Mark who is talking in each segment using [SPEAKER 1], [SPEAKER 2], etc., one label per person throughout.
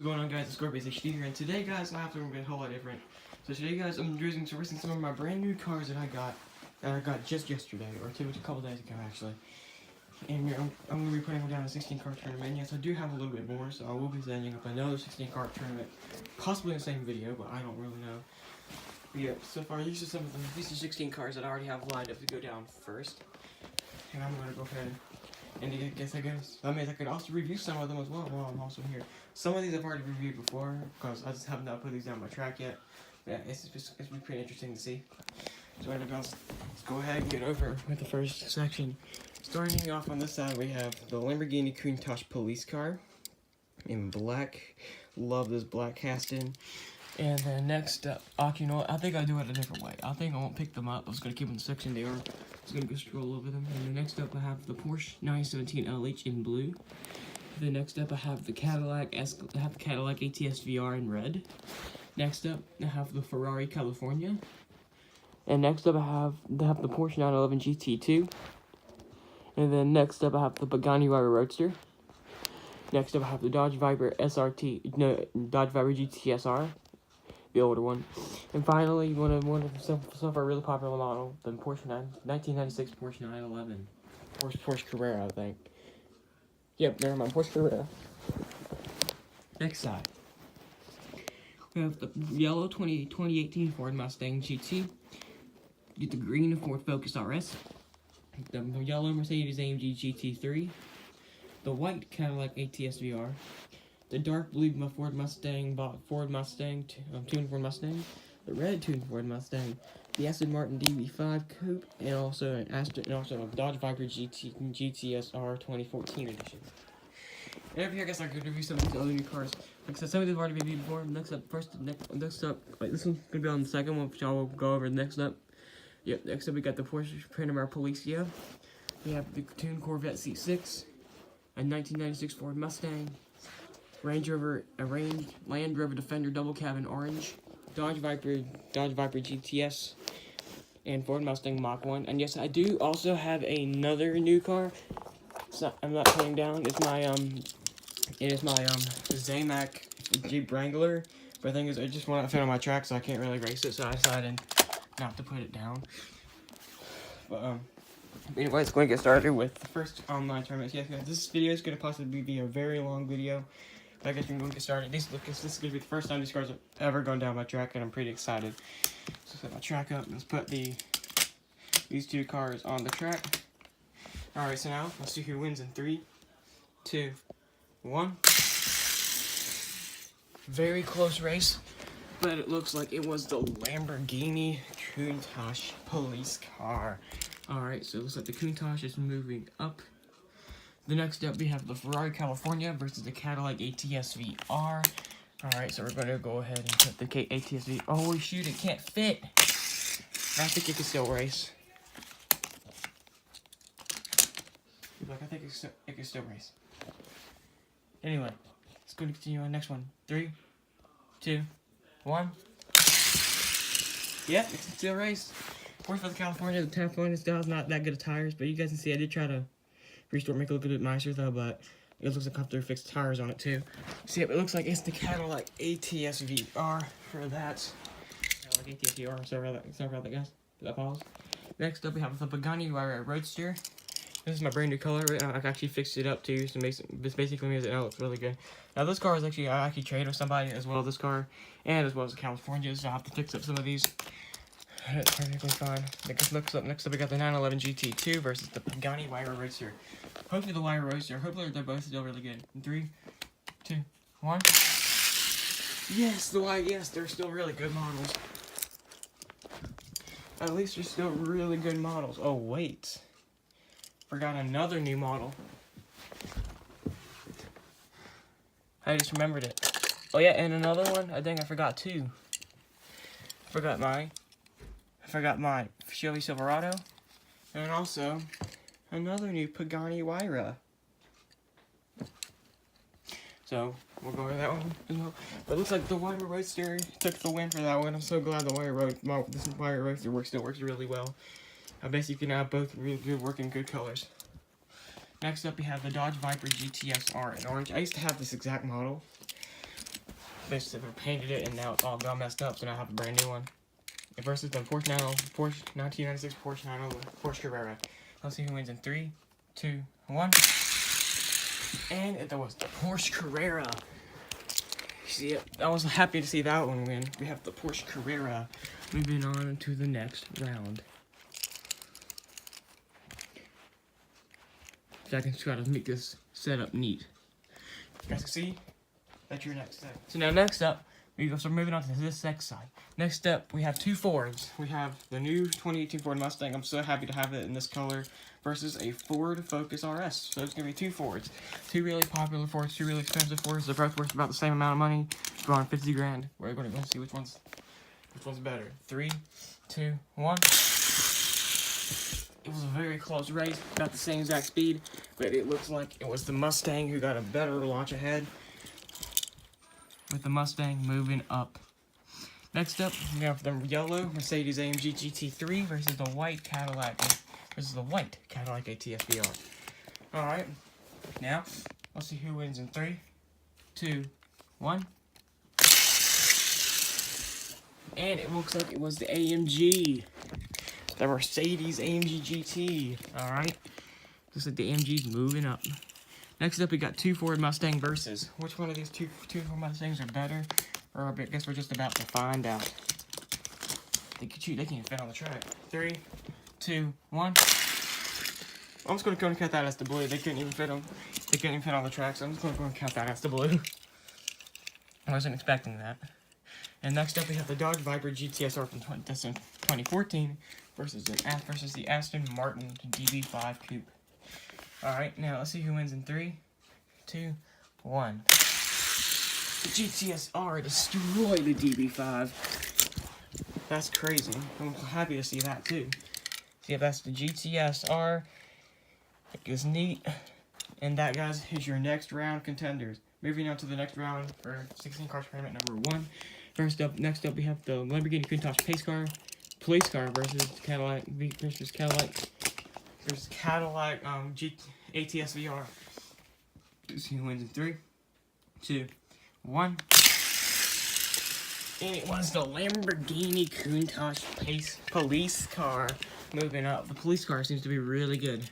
[SPEAKER 1] What's going on, guys? It's Scorpius HD here, and today, guys, I have to be a whole lot different. So today, guys, I'm racing some of my brand new cars that I got just yesterday, or a couple days ago, actually. And I'm going to be putting down a 16-car tournament. Yes, I do have a little bit more, so I will be setting up another 16-car tournament, possibly in the same video, but I don't really know. But yeah, so far, these are some of these are 16 cars that I already have lined up to go down first. And I'm going to go ahead and I guess that means I could also review some of them as well while I'm also here. Some of these I've already reviewed before, because I just have not put these down my track yet. Yeah, it's been pretty interesting to see. So anyway, guys, let's go ahead and get over with the first section. Starting off on this side, we have the Lamborghini Countach police car in black. Love this black casting. And then next up, you know what, I think I'll do it a different way. I think I won't pick them up. I was going to keep them in the section they are. Just going to go scroll over them. And then next up, I have the Porsche 917 LH in blue. Then next up, I have the Cadillac ATS VR in red. Next up, I have the Ferrari California. And next up, I have the Porsche 911 GT2. And then next up, I have the Pagani Huayra Roadster. Next up, I have the Dodge Viper Dodge Viper GT SR. The older one. And finally, one of our really popular model, the 1996 Porsche 911. Porsche Carrera, I think. Yep, never mind, Porsche Carrera. Next side. We have the yellow 2018 Ford Mustang GT. Get the green Ford Focus RS. The yellow Mercedes-AMG GT3. The white Cadillac ATS VR. The dark blue Ford Mustang, tuned Ford Mustang, the red tuned Ford Mustang, the Aston Martin DB5 Coupe, and also a Dodge Viper GTSR 2014 edition. And over here, I guess I could review some of these other new cars. Like I said, some of these have already been reviewed before. Next up, this one's gonna be on the second one, which I will go over next up. Yep, next up we got the Porsche Panamera Policia. We have the tuned Corvette C6, a 1996 Ford Mustang. Land Rover Defender double cabin orange, Dodge Viper GTS, and Ford Mustang Mach 1. And yes, I do also have another new car. So I'm not putting down. It's my Zamac Jeep Wrangler. But the thing is, I just want to fit on my track, so I can't really race it. So I decided not to put it down. But anyway, it's going to get started with the first online tournament. Yes, guys, this video is going to possibly be a very long video. I guess we're going to get started. This is going to be the first time these cars have ever gone down my track, and I'm pretty excited. So set my track up. Let's put these two cars on the track. Alright, so now let's see who wins in 3, 2, 1. Very close race, but it looks like it was the Lamborghini Countach police car. Alright, so it looks like the Countach is moving up. The next up, we have the Ferrari California versus the Cadillac ATS VR. Alright, so we're going to go ahead and put the ATS VR. Oh, shoot, it can't fit. I think it can still race. I think it can still race. Anyway, let's go to continue on the next one. 3, 2, 1. Yep, it can still race. For the California, the California still has not that good of tires, but you guys can see I did try to restore, make it look a bit nicer though, but it looks like I have to fix tires on it too. See, it looks like it's the Cadillac ATS VR for that. Cadillac ATS VR, sorry about that, guys. That pause. Next up, we have the Pagani Huayra Roadster. This is my brand new color. I actually fixed it up too, so this basically means it now looks really good. Now this car is I actually traded with somebody as well, this car, and as well as the California, so I have to fix up some of these. It's perfectly fine. Next up we got the 911 GT2 versus the Pagani Huayra Roadster. Hopefully the Huayra Roadster, hopefully they're both still really good. 3, 2, 1. Yes, they're still really good models. At least they're still really good models. Oh wait. Forgot another new model. I just remembered it. Oh yeah, and another one. I think I forgot too. I forgot my Chevy Silverado, and also another new Pagani Huayra. So we'll go over that one as well. But it looks like the Huayra Roadster took the win for that one. I'm so glad the Huayra Roadster still works really well. I bet you can have both really good working good colors. Next up, we have the Dodge Viper GTS R in orange. I used to have this exact model. basically painted it, and now it's all got messed up, so now I have a brand new one. And versus the Porsche 1996 Porsche 911 Porsche Carrera. Let's see who wins in 3, 2, 1. And it was the Porsche Carrera. See, I was happy to see that one win. We have the Porsche Carrera. Moving on to the next round. So I can try to make this setup neat. You guys can see? That's your next step. So now next up, we go start moving on to this next side. Next up, we have two Fords. We have the new 2018 Ford Mustang. I'm so happy to have it in this color versus a Ford Focus RS. So it's gonna be two Fords. Two really popular Fords, two really expensive Fords. They're both worth about the same amount of money. We're on 50 grand. We're gonna go see which one's better. 3, 2, 1. It was a very close race, about the same exact speed, but it looks like it was the Mustang who got a better launch ahead. With the Mustang moving up. Next up, we have the yellow Mercedes-AMG GT3 versus the white Cadillac ATS VR. Alright, now, let's see who wins in 3, 2, 1. And it looks like it was the AMG. The Mercedes-AMG GT. Alright, looks like the AMG's moving up. Next up, we got two Ford Mustang versus. Which one of these two Ford Mustangs are better? Or I guess we're just about to find out. They can't fit on the track. 3, 2, 1. I'm just gonna go and count that as the blue. They couldn't even fit them. They couldn't even fit on the track, so I'm just gonna go and count that as the blue. I wasn't expecting that. And next up, we have the Dodge Viper GTSR from 2014 versus the Aston Martin DB5 Coupe. Alright, now let's see who wins in 3, 2, 1. The GTSR destroyed the DB5. That's crazy. I'm happy to see that too. See, that's the GTSR. It is neat. And that, guys, is your next round contenders. Moving on to the next round for 16 cars tournament number 1. Next up, we have the Lamborghini Countach police car versus Cadillac ATS VR. Let's see who wins in 3, 2, 1. And it was the Lamborghini Countach police car moving up. The police car seems to be really good.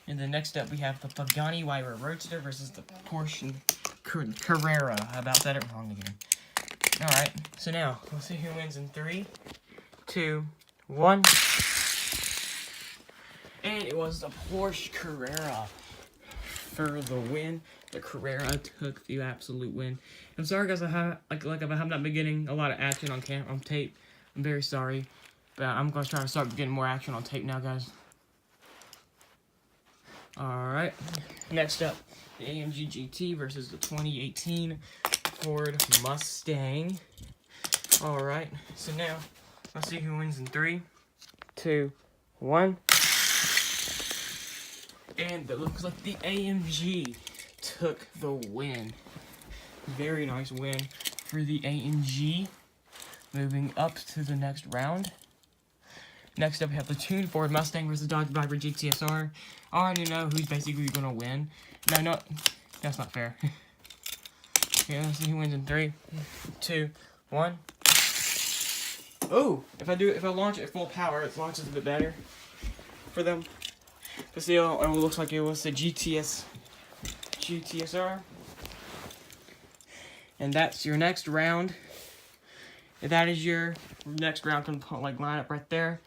[SPEAKER 1] And then next up, we have the Pagani Huayra Roadster versus the Porsche Carrera. I about said it wrong again. Alright, so now, let's see who wins in 3, 2, 1. And it was the Porsche Carrera for the win. The Carrera took the absolute win. I'm sorry, guys. I have not been getting a lot of action on tape. I'm very sorry, but I'm gonna try to start getting more action on tape now, guys. All right. Next up, the AMG GT versus the 2018 Ford Mustang. All right. So now, let's see who wins in 3, 2, 1. And it looks like the AMG took the win. Very nice win for the AMG. Moving up to the next round. Next up, we have the tuned Ford Mustang versus Dodge Viper GTSR. I already know who's basically going to win. No, that's not fair. Okay, let's see who wins in 3, 2, 1. Oh, if I launch it at full power, it launches a bit better for them. But still, it looks like it was the GTSR. And that's your next round. That is your next round lineup right there.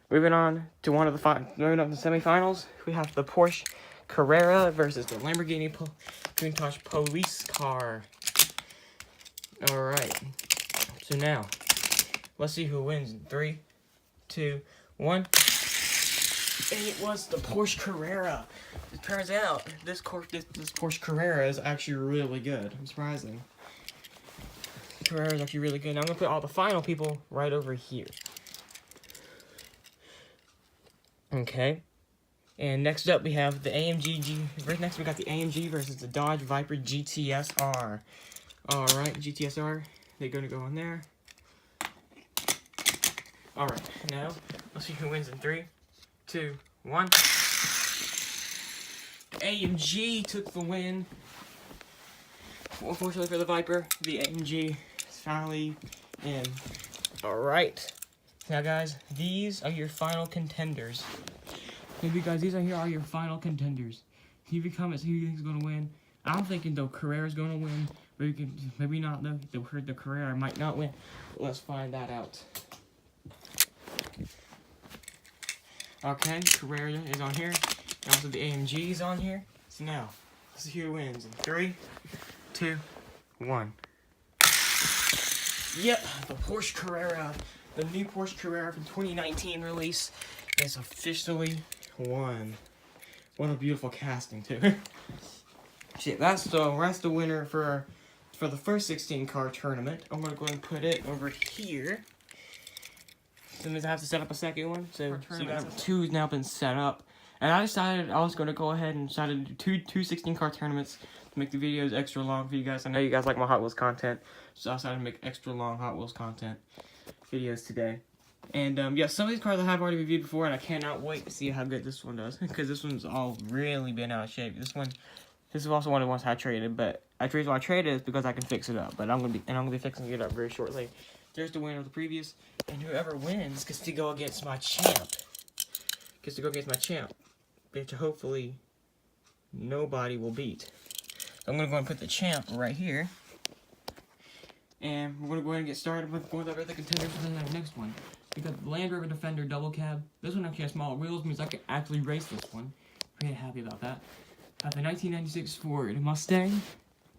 [SPEAKER 1] Moving on to the semifinals, we have the Porsche Carrera versus the Lamborghini Countach police car. All right. So now, let's see who wins in 3, 2, 1. And it was the Porsche Carrera. It turns out this Porsche Carrera is actually really good. I'm surprising. Carrera is actually really good. Now I'm gonna put all the final people right over here. Okay. And next up we have the next we got the AMG versus the Dodge Viper GTSR. Alright, GTSR. They're gonna go in there. Alright, now let's see who wins in 3, 2, 1. AMG took the win. Unfortunately for the Viper, the AMG is finally in. Alright. Now guys, these are your final contenders. Maybe guys, these are your final contenders. Leave your comments who you think is going to win. I'm thinking though Carrera's going to win. Maybe not though. The Carrera might not win. Let's find that out. Okay, Carrera is on here. And also the AMG is on here. So now, let's see who wins in 3, 2, 1. Yep, the Porsche Carrera, the new Porsche Carrera from 2019 release is officially won. What a beautiful casting too. Shit, that's the winner for the first 16 car tournament. I'm gonna go ahead and put it over here. So I have to set up a second one. So you got 2's now been set up. And I decided I was going to go ahead and try to do two 16-car tournaments to make the videos extra long for you guys. I know you guys like my Hot Wheels content, so I decided to make extra long Hot Wheels content videos today. And yeah, some of these cars I have already reviewed before, and I cannot wait to see how good this one does, because this one's all really been out of shape. This is also one of the ones I traded, but I traded is because I can fix it up. But I'm gonna be fixing it up very shortly. There's the winner of the previous, and whoever wins gets to go against my champ. Which hopefully nobody will beat. So I'm gonna go and put the champ right here, and we're gonna go ahead and get started with going over the contenders for the next one. We got the Land Rover Defender double cab. This one actually has smaller wheels, means I can actually race this one. Pretty happy about that. Got the 1996 Ford Mustang,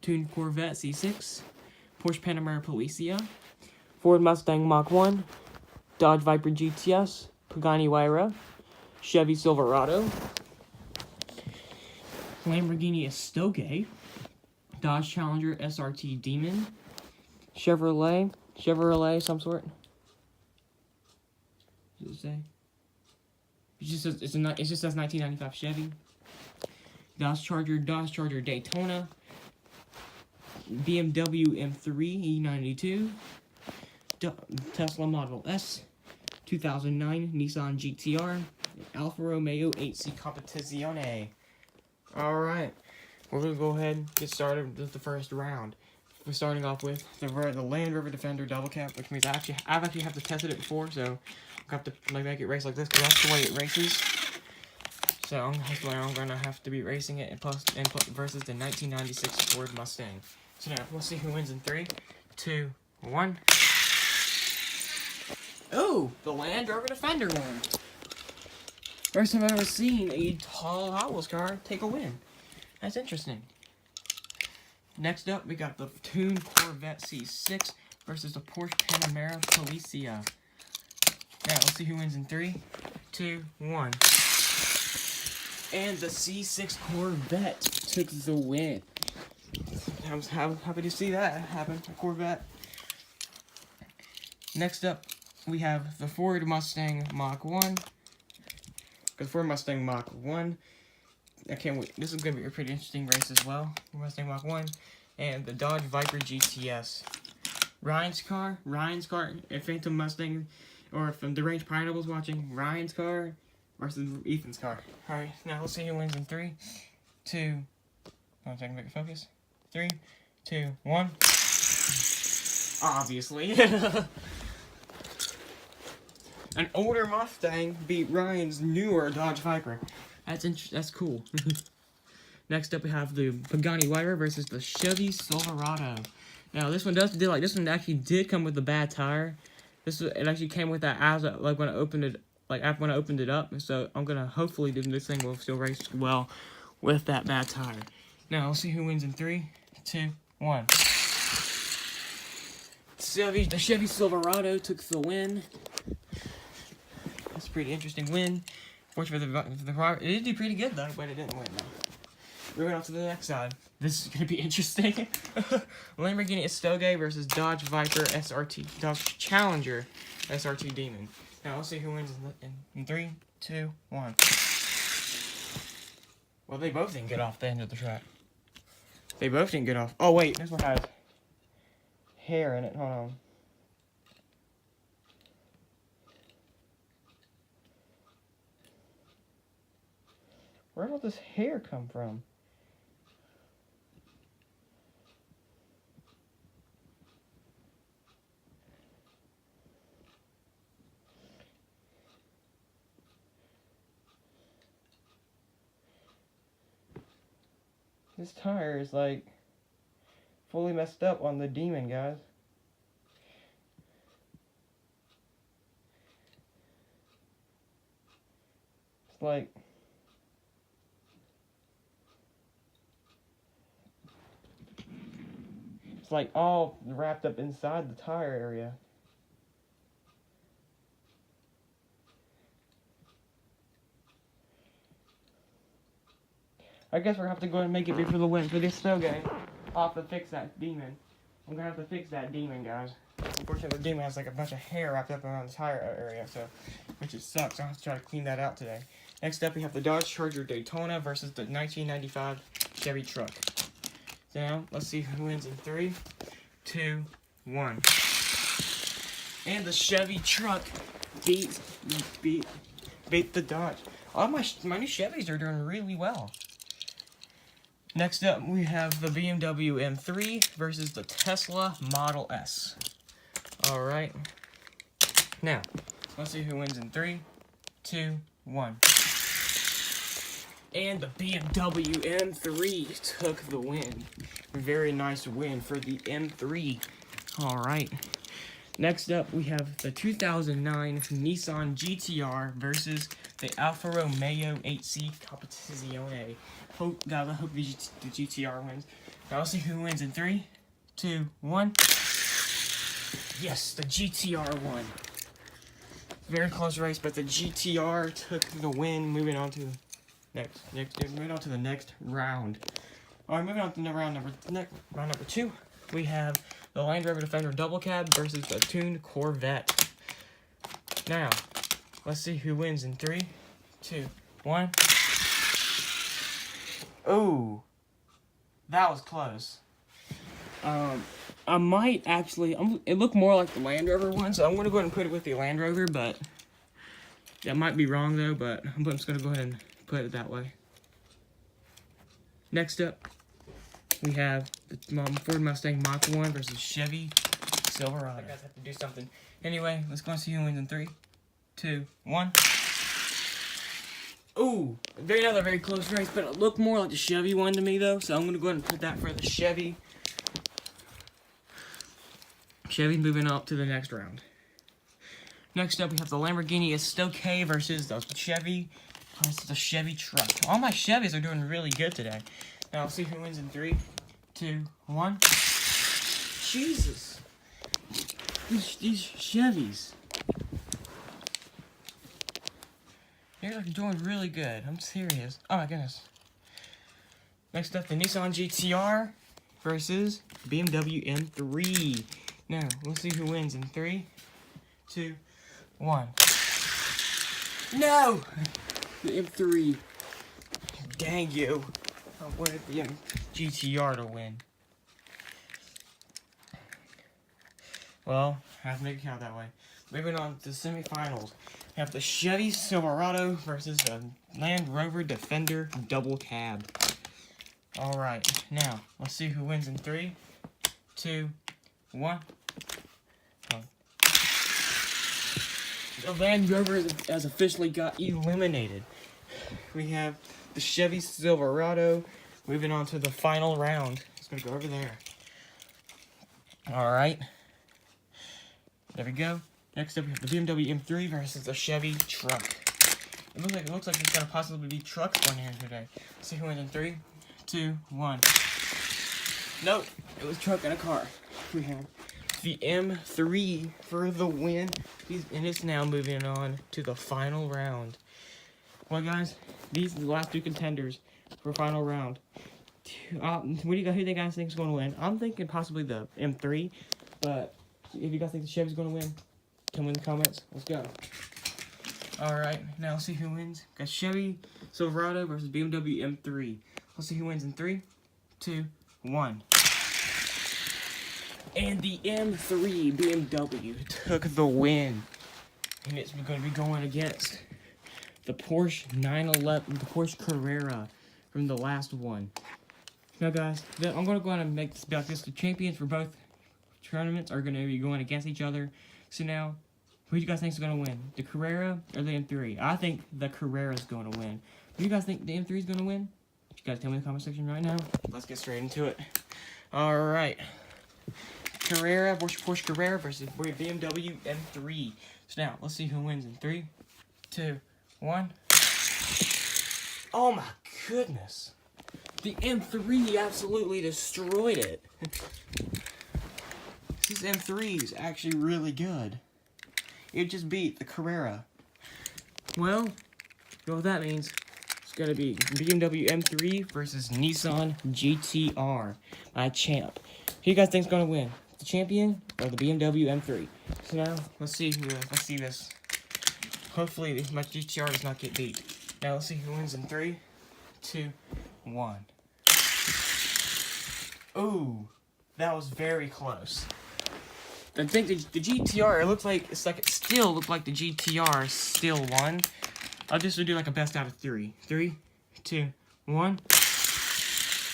[SPEAKER 1] tuned Corvette C6, Porsche Panamera Policia, Ford Mustang Mach 1, Dodge Viper GTS, Pagani Huayra, Chevy Silverado, Lamborghini Estoque, Dodge Challenger SRT Demon, Chevrolet some sort. What does it say? It just says 1995 Chevy, Dodge Charger Daytona, BMW M3 E92, Tesla Model S, 2009 Nissan GTR, Alfa Romeo 8C Competizione. Alright, we're going to go ahead and get started with the first round. We're starting off with the Land Rover Defender double cab, which means I've actually have to tested it before, so I'm going to have to make it race like this, because that's the way it races. So that's why I'm going to have to be racing it versus the 1996 Ford Mustang. So now, we'll see who wins in 3, 2, 1. Oh, the Land Rover Defender won. First time I've ever seen a tall Hot Wheels car take a win. That's interesting. Next up, we got the tuned Corvette C6 versus the Porsche Panamera Policia. Now, let's see who wins in 3, 2, 1. And the C6 Corvette took the win. I'm happy to see that happen, a Corvette. Next up, we have the Ford Mustang Mach 1. The Ford Mustang Mach 1. I can't wait. This is going to be a pretty interesting race as well. Mustang Mach 1. And the Dodge Viper GTS. Ryan's car, if Phantom Mustang, or if the Range Pineapple's watching, Ryan's car versus Ethan's car. Alright, now let's see who wins in 3, 2, 1 second, make it focus. 3, 2, 1. Obviously. An older Mustang beat Ryan's newer Dodge Viper. That's cool. Next up, we have the Pagani Huayra versus the Chevy Silverado. Now, this one actually did come with a bad tire. It actually came with that as when I opened it up. So I'm gonna hopefully this thing will still race well with that bad tire. Now let's see who wins in 3, 2, 1. The Chevy Silverado took the win. That's a pretty interesting win. Fortunately for the car, it did do pretty good though, but it didn't win though. Moving on to the next side. This is gonna be interesting. Lamborghini Estoque versus Dodge Viper SRT, Dodge Challenger SRT Demon. Now let's see who wins in 3, 2, 1. Well, they both didn't get off the end of the track. They both didn't get off. Oh wait, this one has hair in it. Hold on. Where did all this hair come from? This tire is like fully messed up on the Demon, guys. It's like all wrapped up inside the tire area. I guess we're gonna have to go and make it before the win for this snow game. I'll have to fix that Demon. I'm gonna have to fix that Demon, guys. Unfortunately, the Demon has like a bunch of hair wrapped up around the tire area, which it sucks. I'll have to try to clean that out today. Next up, we have the Dodge Charger Daytona versus the 1995 Chevy truck. So now, let's see who wins in 3, 2, 1. And the Chevy truck beat the Dodge. All my new Chevys are doing really well. Next up, we have the BMW M3 versus the Tesla Model S. Alright. Now, let's see who wins in 3, 2, 1. And the BMW M3 took the win. Very nice win for the M3. Alright. Next up, we have the 2009 Nissan GTR versus the Alfa Romeo 8C Competizione. I hope the GTR wins. Now let's see who wins in 3, 2, 1. Yes, the GTR won. Very close race, but the GTR took the win. Moving on to the next round. All right, moving on to round number 2. We have the Land Rover Defender Double Cab versus the tuned Corvette. Now, let's see who wins in 3, 2, 1. Oh, that was close. I might actually, it looked more like the Land Rover one, so I'm going to go ahead and put it with the Land Rover, but that might be wrong though, but I'm just going to go ahead and put it that way. Next up, we have the Ford Mustang Mach-1 versus Chevy Silverado. I guys have to do something. Anyway, let's go and see who wins in 3, 2, 1. Ooh, another very close race, but it looked more like the Chevy one to me though, so I'm going to go ahead and put that for the Chevy. Chevy moving up to the next round. Next up, we have the Lamborghini Estoque versus the Chevy truck. All my Chevys are doing really good today. Now, let's see who wins in 3, 2, 1. Jesus. These Chevys. They're doing really good. I'm serious. Oh my goodness. Next up, the Nissan GTR versus BMW M3. Now, let's see who wins in 3, 2, 1. No! The M3. Dang you. I wanted the GTR to win. Well, I have to make it count that way. Moving on to the semifinals. We have the Chevy Silverado versus the Land Rover Defender Double Cab. Alright, now, let's see who wins in 3, 2, 1. Oh. The Land Rover has officially got eliminated. We have the Chevy Silverado moving on to the final round. It's going to go over there. Alright. There we go. Next up, we have the BMW M3 versus the Chevy truck. It looks like there's going to possibly be trucks going here today. Let's see who wins in 3, 2, 1. Nope. It was truck and a car. We have the M3 for the win. And it's now moving on to the final round. Well, guys, these are the last 2 contenders for final round. Who do you guys think is going to win? I'm thinking possibly the M3, but if you guys think the Chevy's going to win, tell me in the comments. Let's go. Alright, now let's see who wins. Got Chevy Silverado versus BMW M3. Let's see who wins in 3, 2, 1. And the M3 BMW took the win. And it's going to be going against the Porsche 911, the Porsche Carrera from the last one. Now, guys, I'm going to go ahead and make this be like this. The champions for both tournaments are going to be going against each other. So now, who do you guys think is going to win? The Carrera or the M3? I think the Carrera is going to win. Do you guys think the M3 is going to win? You guys tell me in the comment section right now. Let's get straight into it. Alright. Carrera, Porsche Carrera versus BMW M3. So now, let's see who wins in 3, 2, 1. Oh my goodness. The M3 absolutely destroyed it. This M3 is actually really good. It just beat the Carrera. Well, you know what that means? It's gonna be BMW M3 versus Nissan GTR, my champ. Who you guys think's gonna win? The champion or the BMW M3? So now, let's see this. Hopefully, my GTR does not get beat. Now, let's see who wins in 3, 2, 1. Ooh, that was very close. I think the GTR, it still looked like the GTR still won. I'll just do like a best out of 3. 3, 2, 1.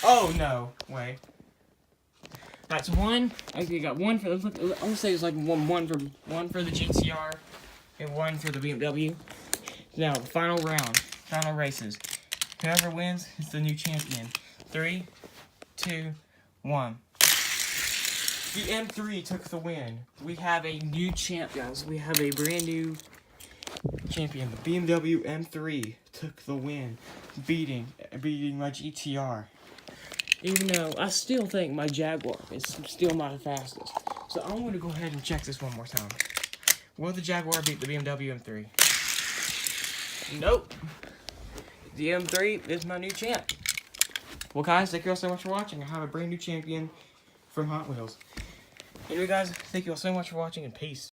[SPEAKER 1] Oh no, wait. That's 1. Okay, got 1 for. I'm gonna say it's like one for the GTR and 1 for the BMW. Now, final round, final races. Whoever wins is the new champion. 3, 2, 1. The M3 took the win. We have a new champ, guys. We have a brand new champion. The BMW M3 took the win, beating my GTR. Even though I still think my Jaguar is still not the fastest. So I'm going to go ahead and check this one more time. Will the Jaguar beat the BMW M3? Nope. The M3 is my new champ. Well, guys, thank you all so much for watching. I have a brand new champion from Hot Wheels. Anyway, guys, thank you all so much for watching, and peace.